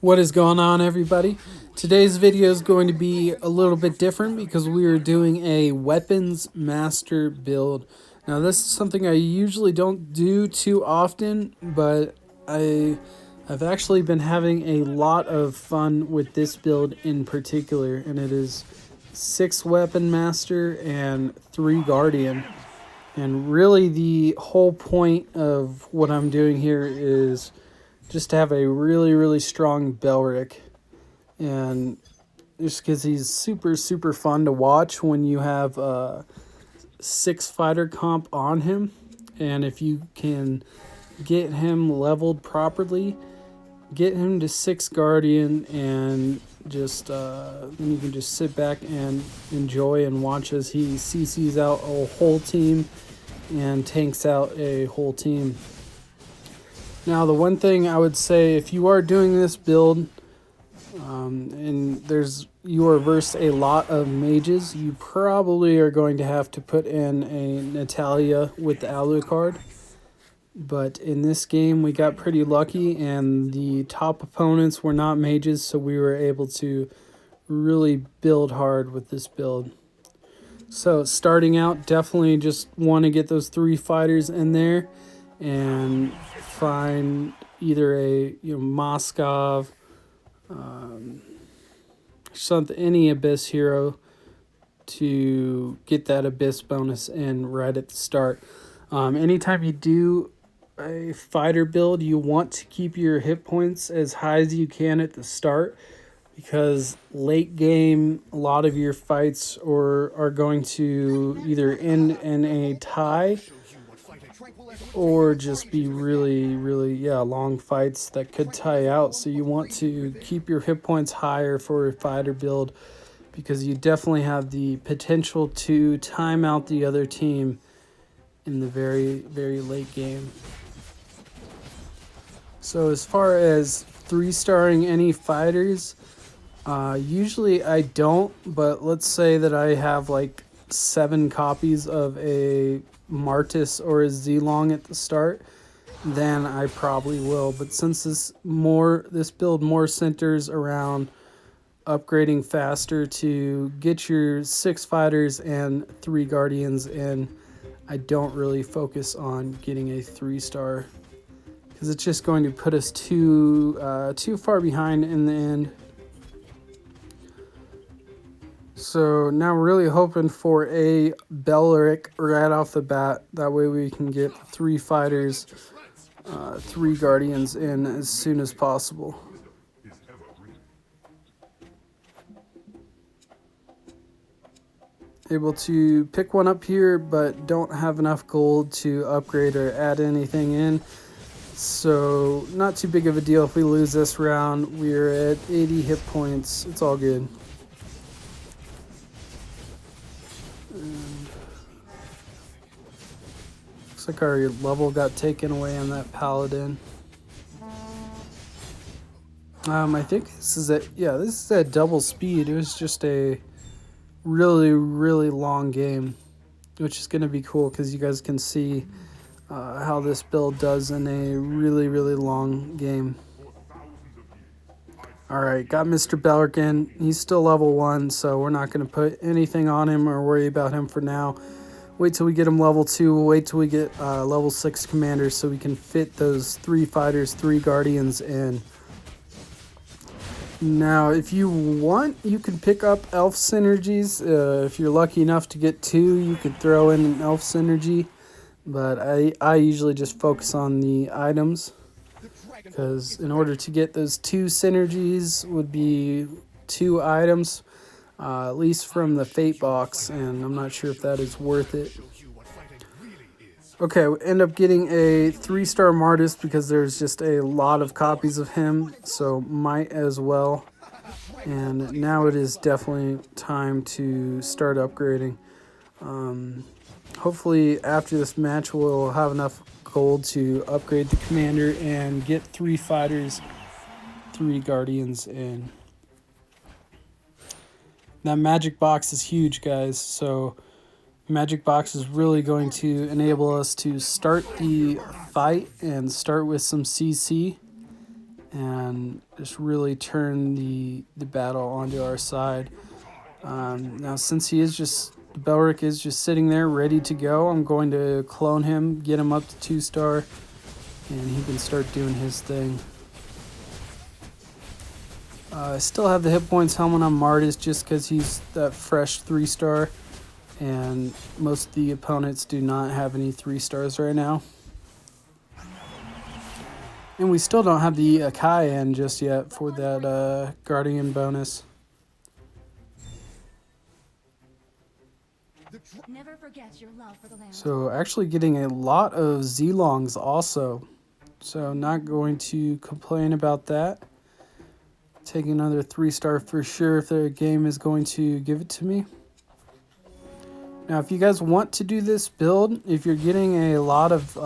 What is going on, everybody? Today's video is going to be a little bit different because we are doing a weapons master build. Now, this is something I usually don't do too often, but I've actually been having a lot of fun with this build in particular, and it is 6 weapon master and 3 guardian. And really, the whole point of what I'm doing here is just to have a really strong belrick, and just because he's super fun to watch when you have 6 fighter comp on him, and if you can get him leveled properly, get him to 6 guardian, and just then you can just sit back and enjoy and watch as he CCs out a whole team and tanks out a whole team. Now, the one thing I would say, if you are doing this build, and you are versed a lot of mages, you probably are going to have to put in a Natalia with the Alucard. But in this game, we got pretty lucky, and the top opponents were not mages, so we were able to really build hard with this build. So starting out, definitely just want to get those 3 fighters in there and find either a Moskov, any Abyss hero to get that Abyss bonus in right at the start. Anytime you do a fighter build, you want to keep your hit points as high as you can at the start, because late game, a lot of your fights are going to either end in a tie or just be really long fights that could tie out. So you want to keep your hit points higher for a fighter build, because you definitely have the potential to time out the other team in the very late game. So as far as 3-starring any fighters, usually I don't, but let's say that I have like 7 copies of a Martis or a Zilong at the start, then I probably will. But since this build more centers around upgrading faster to get your 6 fighters and 3 guardians in, I don't really focus on getting a 3-star, because it's just going to put us too far behind in the end. So now we're really hoping for a belrick right off the bat. That way we can get 3 fighters, 3 guardians in as soon as possible. Able to pick one up here, but don't have enough gold to upgrade or add anything in. So not too big of a deal if we lose this round. We're at 80 hit points. It's all good. Looks like our level got taken away on that paladin. I think this is at double speed. It was just a really long game, which is going to be cool because you guys can see how this build does in a really long game. Alright, got Mr. Belrick. He's still level 1, so we're not going to put anything on him or worry about him for now. Wait till we get him level 2. We'll wait till we get level 6 commanders so we can fit those 3 fighters, 3 guardians in. Now, if you want, you can pick up elf synergies. If you're lucky enough to get 2, you could throw in an elf synergy. But I usually just focus on the items, because in order to get those 2 synergies would be 2 items, at least from the Fate box, and I'm not sure if that is worth it. Okay, we end up getting a 3-star Martis because there's just a lot of copies of him, so might as well. And now it is definitely time to start upgrading. Hopefully after this match we'll have enough gold to upgrade the commander and get 3 fighters, 3 guardians in. That magic box is huge, guys, so magic box is really going to enable us to start the fight and start with some CC and just really turn the battle onto our side. Now, since Belrick is just sitting there ready to go, I'm going to clone him, get him up to 2-star, and he can start doing his thing. I still have the hit points helmet on Martis just because he's that fresh 3-star, and most of the opponents do not have any 3-stars right now. And we still don't have the Akai in just yet for that Guardian bonus. Never forget your love for the land. So actually getting a lot of Z-Longs also. So not going to complain about that. Taking another 3-star for sure if the game is going to give it to me. Now if you guys want to do this build, if you're getting a lot of,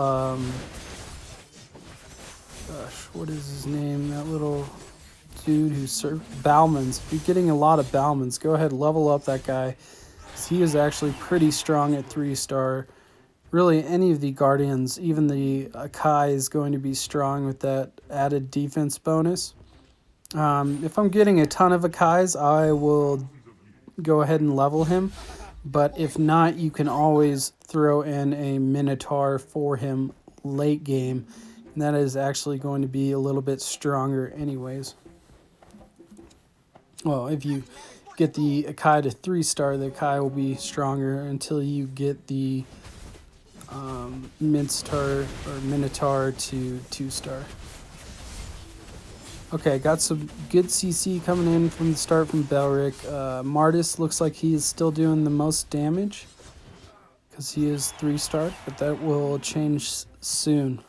what is his name? That little dude who served Balmans. If you're getting a lot of Balmans, go ahead, level up that guy. He is actually pretty strong at 3-star. Really, any of the Guardians, even the Akai, is going to be strong with that added defense bonus. If I'm getting a ton of Akais, I will go ahead and level him. But if not, you can always throw in a Minotaur for him late game. And that is actually going to be a little bit stronger anyways. Well, if you get the Akai to 3-star, the Akai will be stronger until you get the Minotaur to 2-star. Okay, got some good CC coming in from the start from Belrick. Martis looks like he's still doing the most damage because he is 3-star, but that will change soon.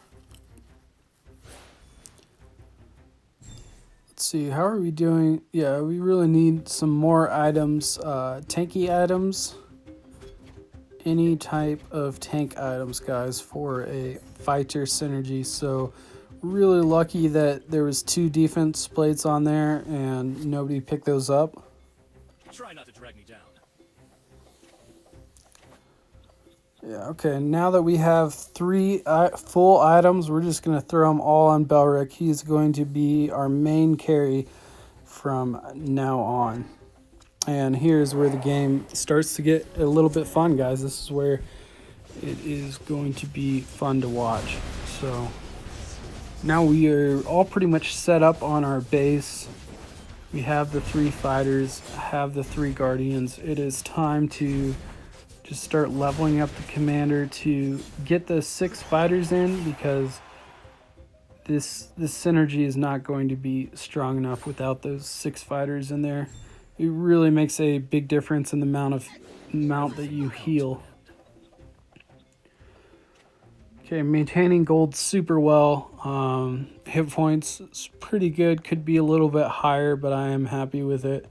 Let's see, how are we doing? Yeah, we really need some more items, tanky items. Any type of tank items, guys, for a fighter synergy. So really lucky that there was 2 defense plates on there and nobody picked those up. Try not to drag me down. Yeah, okay, now that we have 3 full items, we're just going to throw them all on Belrick. He's going to be our main carry from now on. And here's where the game starts to get a little bit fun, guys. This is where it is going to be fun to watch. So now we are all pretty much set up on our base. We have the 3 fighters, have the 3 guardians. It is time to just start leveling up the commander to get the 6 fighters in, because this synergy is not going to be strong enough without those 6 fighters in there. It really makes a big difference in the amount that you heal. Okay, maintaining gold super well. Hit points is pretty good. Could be a little bit higher, but I am happy with it.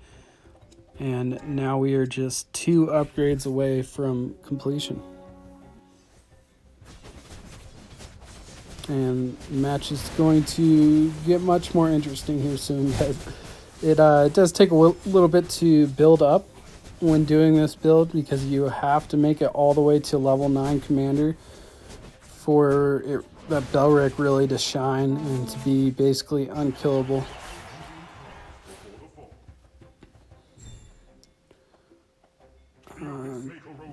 And now we are just 2 upgrades away from completion. And the match is going to get much more interesting here soon, guys. It does take a little bit to build up when doing this build, because you have to make it all the way to level 9 commander for that Belrick really to shine and to be basically unkillable.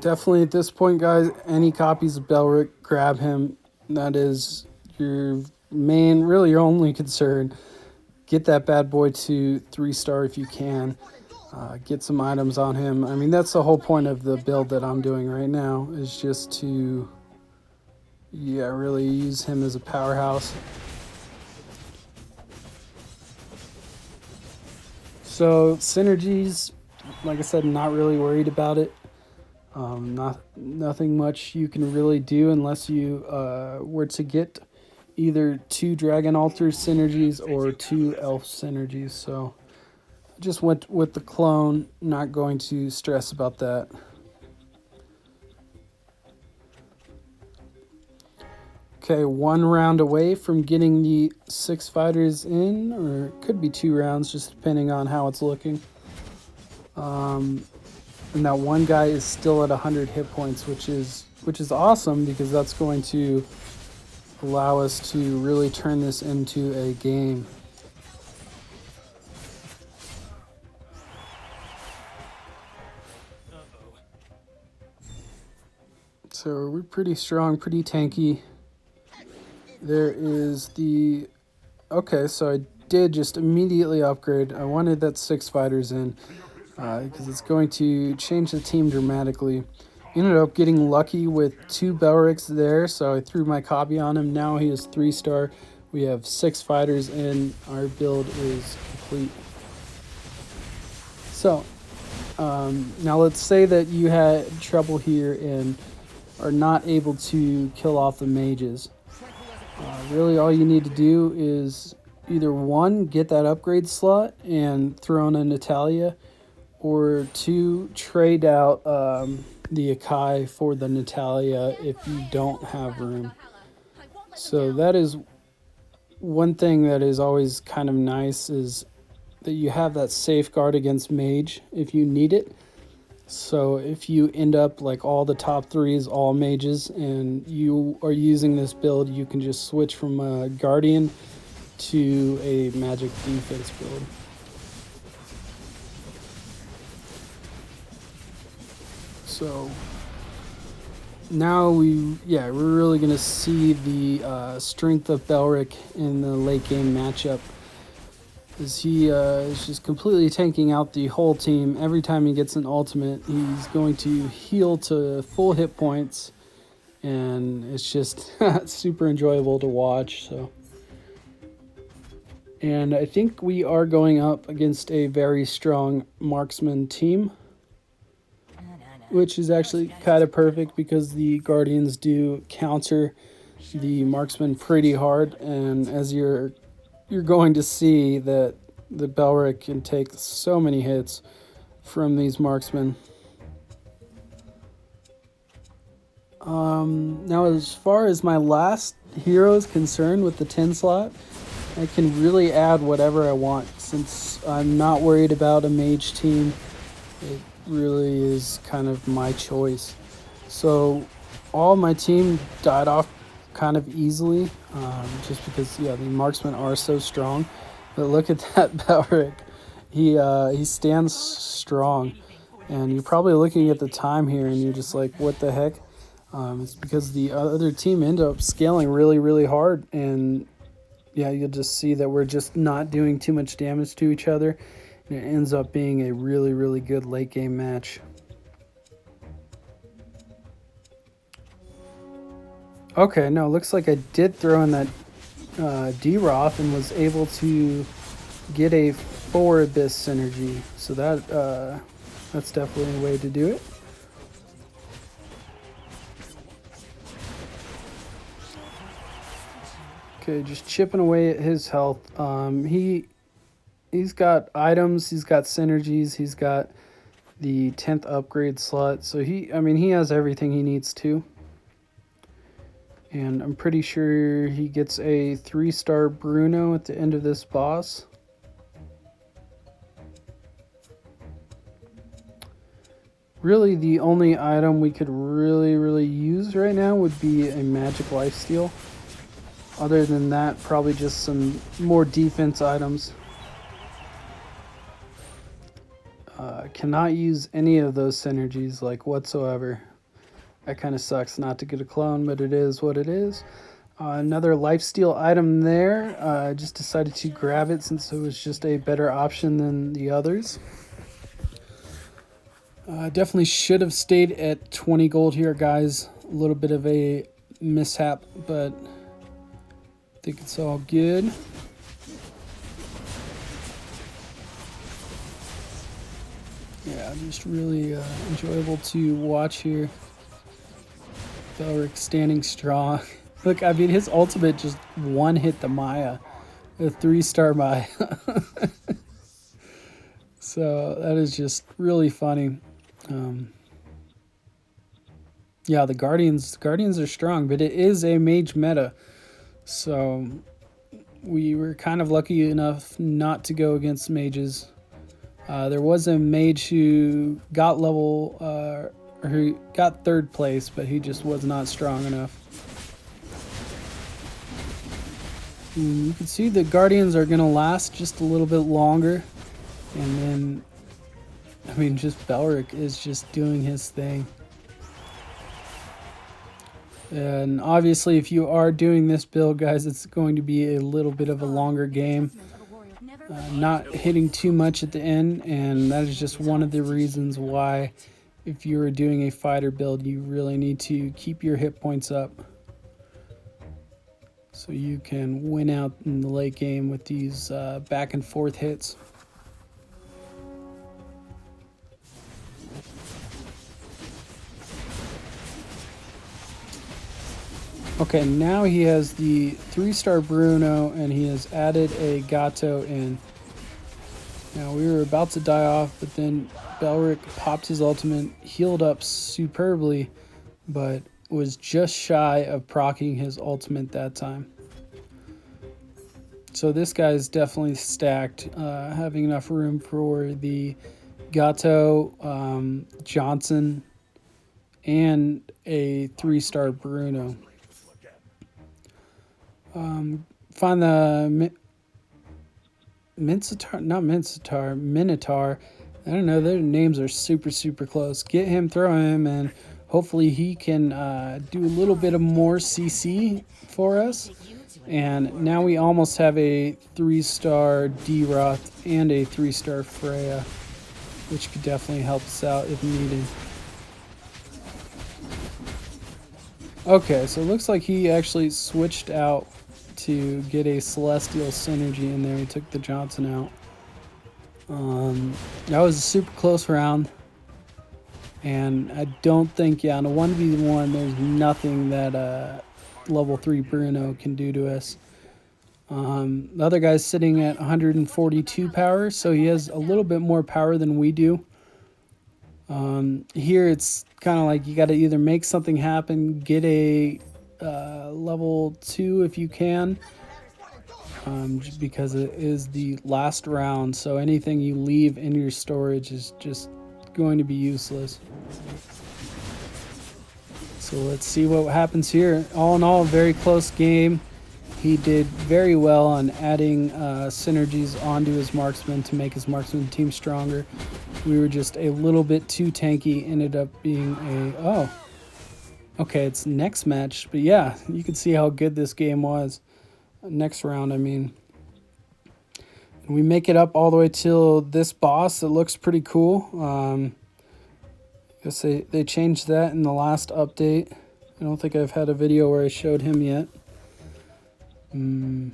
Definitely at this point, guys, any copies of Belrick, grab him. That is your main, really your only concern. Get that bad boy to 3-star if you can. Get some items on him. I mean, that's the whole point of the build that I'm doing right now, is just to, really use him as a powerhouse. So synergies, like I said, not really worried about it. Nothing much you can really do unless you were to get either 2 Dragon Altar synergies or 2 Elf synergies. So I just went with the clone, not going to stress about that. Okay, 1 round away from getting the 6 fighters in, or it could be 2 rounds, just depending on how it's looking. And that one guy is still at 100 hit points, which is awesome, because that's going to allow us to really turn this into a game. So we're pretty strong, pretty tanky. There is the... Okay, so I did just immediately upgrade. I wanted that 6 fighters in because it's going to change the team dramatically. Ended up getting lucky with 2 belricks there, so I threw my copy on him. Now he is 3-star. We have 6 fighters and our build is complete. So, now let's say that you had trouble here and are not able to kill off the mages. Really all you need to do is either 1, get that upgrade slot and throw in a Natalia, or 2, trade out the Akai for the Natalia if you don't have room. So that is one thing that is always kind of nice, is that you have that safeguard against mage if you need it. So if you end up like all the top 3s, all mages, and you are using this build, you can just switch from a guardian to a magic defense build. So now we're really gonna see the strength of Belrick in the late game matchup, as he is just completely tanking out the whole team. Every time he gets an ultimate, he's going to heal to full hit points, and it's just super enjoyable to watch. So, and I think we are going up against a very strong marksman team, which is actually kind of perfect because the guardians do counter the marksman pretty hard, and as you're going to see that the belrick can take so many hits from these marksmen. Now as far as my last hero is concerned with the 10 slot, I can really add whatever I want since I'm not worried about a mage team. It really is kind of my choice. So all my team died off kind of easily, just because the marksmen are so strong. But look at that belrick. He stands strong, and you're probably looking at the time here and you're just like, what the heck? It's because the other team ended up scaling really hard, and you'll just see that we're just not doing too much damage to each other, and it ends up being a really good late game match. Okay, no, looks like I did throw in that D-Roth and was able to get a 4 Abyss synergy. So that's definitely a way to do it. Okay, just chipping away at his health. He's got items, he's got synergies, he's got the 10th upgrade slot. So he has everything he needs to. And I'm pretty sure he gets a 3-star Bruno at the end of this boss. Really, the only item we could really use right now would be a magic lifesteal. Other than that, probably just some more defense items. Cannot use any of those synergies like whatsoever. That kind of sucks not to get a clone, but it is what it is. Another lifesteal item there. I just decided to grab it since it was just a better option than the others. Definitely should have stayed at 20 gold here, guys. A little bit of a mishap, but I think it's all good. Yeah, just really enjoyable to watch here. Belrick standing strong. Look, I mean, his ultimate just one-hit the Maya. A 3-star Maya. So that is just really funny. Yeah, the Guardians are strong, but it is a mage meta. So we were kind of lucky enough not to go against mages. There was a mage who got or who got 3rd place, but he just was not strong enough. And you can see the Guardians are going to last just a little bit longer. And then, I mean, just Belrick is just doing his thing. And obviously, if you are doing this build, guys, it's going to be a little bit of a longer game. Not hitting too much at the end, and that is just one of the reasons why, if you are doing a fighter build, you really need to keep your hit points up so you can win out in the late game with these back and forth hits. Okay, now he has the 3-star Bruno, and he has added a Gato in. Now, we were about to die off, but then Belrick popped his ultimate, healed up superbly, but was just shy of proccing his ultimate that time. So this guy is definitely stacked, having enough room for the Gato, Johnson, and a 3-star Bruno. Find the Minotaur. I don't know, their names are super close. Get him, throw him, and hopefully he can do a little bit of more CC for us. And now we almost have a 3-star D-Roth and a 3-star Freya, which could definitely help us out if needed. Okay, so it looks like he actually switched out to get a Celestial Synergy in there. He took the Johnson out. That was a super close round. And I don't think, in a 1v1, there's nothing that level 3 Bruno can do to us. The other guy's sitting at 142 power, so he has a little bit more power than we do. Here it's kind of like you got to either make something happen, get a level 2 if you can, because it is the last round, so anything you leave in your storage is just going to be useless. So let's see what happens here. All in all, a very close game. He did very well on adding synergies onto his marksman to make his marksman team stronger. We were just a little bit too tanky, ended up being okay, it's next match, but yeah, you can see how good this game was. Next round, I mean. And we make it up all the way till this boss. It looks pretty cool. I guess they changed that in the last update. I don't think I've had a video where I showed him yet. And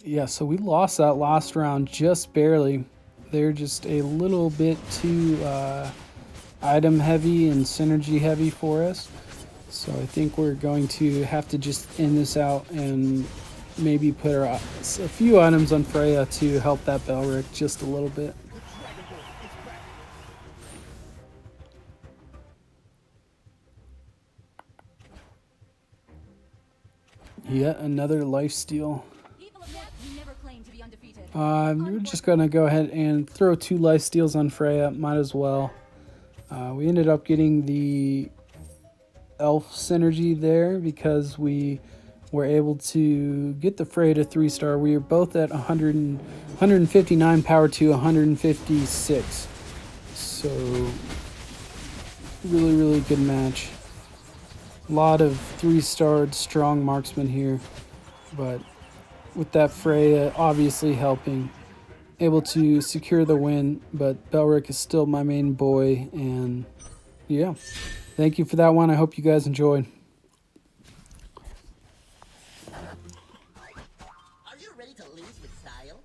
yeah, so we lost that last round just barely. They're just a little bit too item heavy and synergy heavy for us. So I think we're going to have to just end this out and maybe put a few items on Freya to help that Belrick just a little bit. Yet another lifesteal. We're just going to go ahead and throw 2 lifesteals on Freya. Might as well. We ended up getting the elf synergy there because we were able to get the Freya to 3-star. We are both at 159 power to 156. So really good match. A lot of 3-starred strong marksmen here, but with that Freya obviously helping, able to secure the win. But Belrick is still my main boy, and yeah, thank you for that one. I hope you guys enjoyed. Are you ready to lose with style?